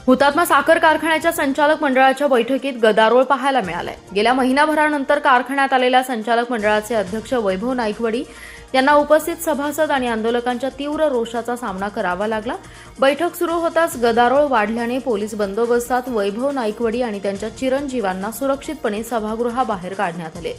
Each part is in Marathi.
हुतात्मा साखर कारखान्याच्या संचालक मंडळाच्या बैठकीत गदारोळ पाहायला मिळालाय। गेल्या महिनाभरानंतर कारखान्यात आलेल्या संचालक मंडळाचे अध्यक्ष वैभव नाईकवडी यांना उपस्थित सभासद आणि आंदोलकांच्या तीव्र रोषाचा सामना करावा लागला। बैठक सुरू होताच गदारोळ वाढल्याने पोलीस बंदोबस्तात वैभव नाईकवडी आणि त्यांच्या चिरंजीवांना सुरक्षितपणे सभागृहाबाहेर काढण्यात आले,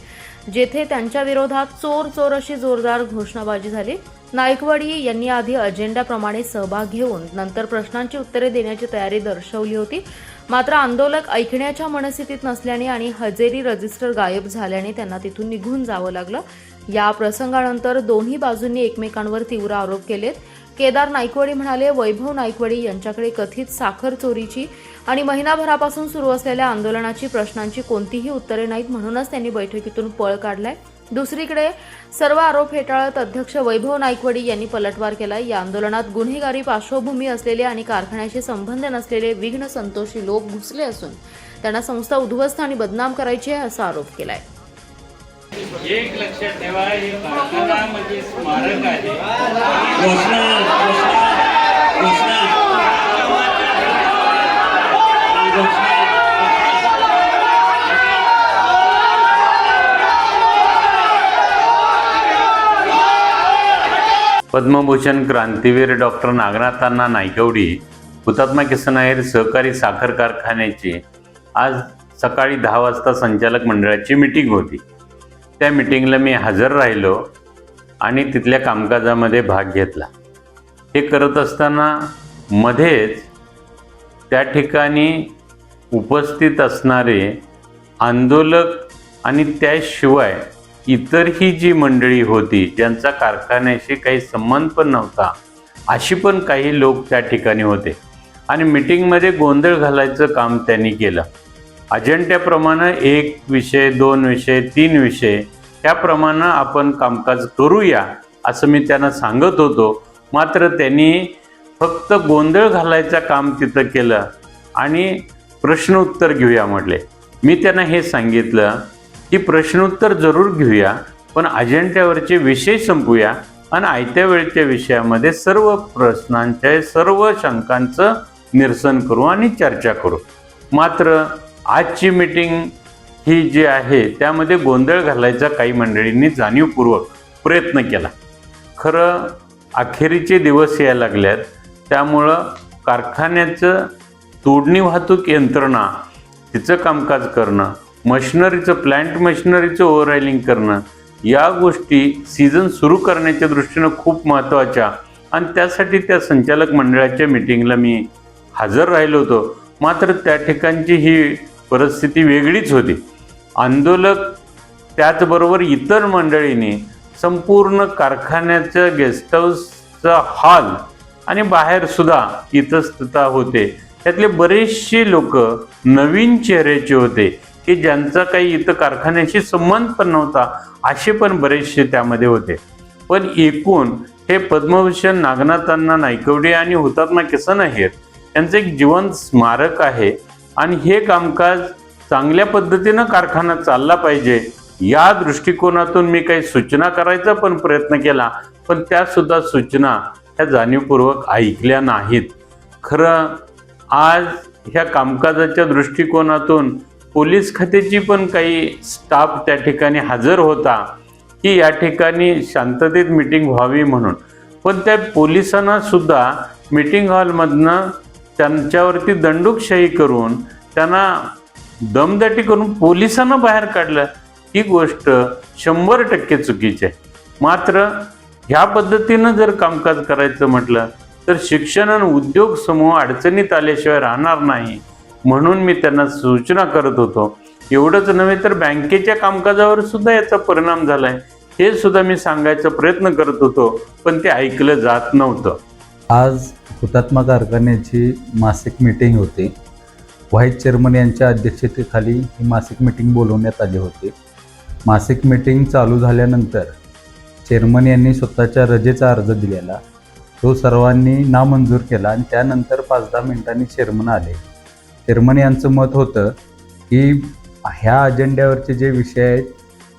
जेथे त्यांच्या विरोधात चोर चोर अशी जोरदार घोषणाबाजी झाली। नाईकवडी यांनी आधी अजेंड्याप्रमाणे सहभाग घेऊन नंतर प्रश्नांची उत्तरे देण्याची तयारी दर्शवली होती, मात्र आंदोलक ऐकण्याच्या मनस्थितीत नसल्याने आणि हजेरी रजिस्टर गायब झाल्याने त्यांना तिथून निघून जावं लागलं। या प्रसंगानंतर दोन्ही बाजूंनी एकमेकांवर तीव्र आरोप केलेत। केदार नाईकवडी म्हणाले, वैभव नाईकवडी यांच्याकडे कथित साखर चोरीची आणि महिनाभरापासून सुरू असलेल्या आंदोलनाची प्रश्नांची कोणतीही उत्तरे नाहीत, म्हणूनच त्यांनी बैठकीतून पळ काढलाय। दुसरीकडे सर्व आरोप फेटाळत अध्यक्ष वैभव नाईकवडी यांनी पलटवार केलाय। या आंदोलनात गुन्हेगारी पार्श्वभूमी असलेले आणि कारखान्याशी संबंध नसलेले विघ्न संतोषी लोक घुसले असून त्यांना संस्था उद्ध्वस्त आणि बदनाम करायची आहे असा आरोप केलाय। एक लक्षात ठेवा, हे कारखाना म्हणजे स्मारक आहे। पद्मभूषण क्रांतीवीर डॉक्टर नागनाथांना नाईकवडी हुतात्मा किसन आहेर सहकारी साखर कारखान्याची आज सकाळी 10 वाजता संचालक मंडळाची मीटिंग होती। त्या मीटिंगला मी हजर राहिलो आणि तिथल्या कामकाजामध्ये भाग घेतला। हे करत असताना मध्येच त्या ठिकाणी उपस्थित असणारे आंदोलक आणि त्याशिवाय इतरही जी मंडळी होती ज्यांचा कारखान्याशी काही संबंध पण नव्हता, अशी पण काही लोक त्या ठिकाणी होते आणि मीटिंगमध्ये गोंधळ घालायचं काम त्यांनी केलं। अजेंड्याप्रमाणे 1 विषय 2 विषय 3 विषय त्याप्रमाणे आपण कामकाज करूया असं मी त्यांना सांगत होतो, मात्र त्यांनी फक्त गोंधळ घालायचं काम तिथं केलं आणि प्रश्न उत्तर घेऊया म्हटले। मी त्यांना हे सांगितलं की प्रश्नोत्तर जरूर घेऊया, पण अजेंड्यावरचे विषय संपूया आणि आयत्या वेळच्या विषयामध्ये सर्व प्रश्नांच्या सर्व शंकांचं निरसन करू आणि चर्चा करू। मात्र आजची मीटिंग ही जी आहे त्यामध्ये गोंधळ घालायचा काही मंडळींनी जाणीवपूर्वक प्रयत्न केला। खरं अखेरीचे दिवस यायला लागल्यात, त्यामुळं कारखान्याचं तोडणी वाहतूक यंत्रणा तिचं कामकाज करणं, मशिनरीचं प्लांट मशिनरीचं ओव्हरऑइलिंग करणं, या गोष्टी सीझन सुरू करण्याच्या दृष्टीनं खूप महत्त्वाच्या आणि त्यासाठी त्या संचालक मंडळाच्या मीटिंगला मी हजर राहिलो होतो। मात्र त्या ठिकाणची ही परिस्थिती वेगळीच होती। आंदोलक त्याचबरोबर इतर मंडळींनी संपूर्ण कारखान्याचं गेस्ट हाऊसचा हॉल आणि बाहेर सुद्धा इतस्ततः होते। त्यातले बरेचसे लोक नवीन चेहऱ्याचे होते की ज्यांचा काही इथं कारखान्याशी संबंध पण नव्हता, असे पण बरेचसे त्यामध्ये होते। पण एकूण हे पद्मभूषण नागनाथांना नाईकवडी आणि हुतात्मा किसन आहेर यांचं एक जिवंत स्मारक आहे आणि हे कामकाज चांगल्या पद्धतीनं कारखाना चालला पाहिजे या दृष्टिकोनातून मी काही सूचना करायचा पण प्रयत्न केला, पण त्या सुद्धा सूचना ह्या जाणीवपूर्वक ऐकल्या नाहीत। खरं आज ह्या कामकाजाच्या दृष्टिकोनातून पोलीस खात्याची पण काही स्टाफ त्या ठिकाणी हजर होता की या ठिकाणी शांततेत मीटिंग व्हावी म्हणून, पण त्या पोलिसांना सुद्धा मीटिंग हॉलमधनं त्यांच्यावरती दंडुकशाही करून त्यांना दमदाटी करून पोलिसांना बाहेर काढलं। ही गोष्ट 100% चुकीची आहे। मात्र ह्या पद्धतीनं जर कामकाज करायचं म्हटलं तर शिक्षण आणि उद्योग समूह अडचणीत आल्याशिवाय राहणार नाही, म्हणून मी त्यांना सूचना करत होतो। एवढंच नव्हे तर बँकेच्या कामकाजावर सुद्धा याचा परिणाम झालाय, हे सुद्धा मी सांगायचा प्रयत्न करत होतो, पण ते ऐकलं जात नव्हतं। आज हुतात्मा कारखान्याची मासिक मीटिंग होती। व्हाईस चेअरमन यांच्या अध्यक्षतेखाली ही मासिक मीटिंग बोलवण्यात आली होती। मासिक मीटिंग चालू झाल्यानंतर चेअरमन यांनी स्वतःच्या रजेचा अर्ज दिलेला, तो सर्वांनी नामंजूर केला आणि त्यानंतर 5-10 मिनिटांनी चेअरमन आले। चेअरमन यांचं मत होतं की ह्या अजेंड्यावरचे जे विषय आहेत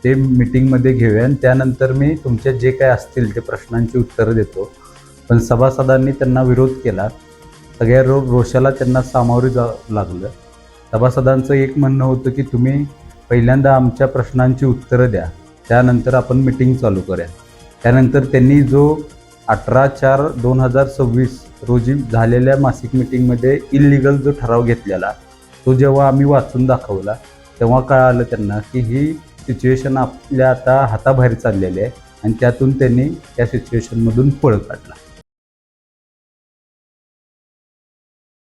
ते मीटिंगमध्ये घेऊया आणि त्यानंतर मी तुमच्या जे काय असतील ते प्रश्नांची उत्तरं देतो, पण सभासदांनी त्यांना विरोध केला सगळ्या रोषाला त्यांना सामोरे जावं लागलं. सभासदांचं एक म्हणणं होतं की तुम्ही पहिल्यांदा आमच्या प्रश्नांची उत्तरं द्या, त्यानंतर आपण मिटिंग चालू करूया. त्यानंतर त्यांनी जो 18/4/2026 रोजी झालेल्या मासिक मिटिंगमध्ये इल्लिगल जो ठराव घेतलेला, तो जेव्हा आम्ही वाचून दाखवला तेव्हा कळालं त्यांना की ही सिच्युएशन आपल्या आता हाताबाहेर चाललेली आहे आणि त्यातून त्यांनी त्या सिच्युएशनमधून पळ काढला.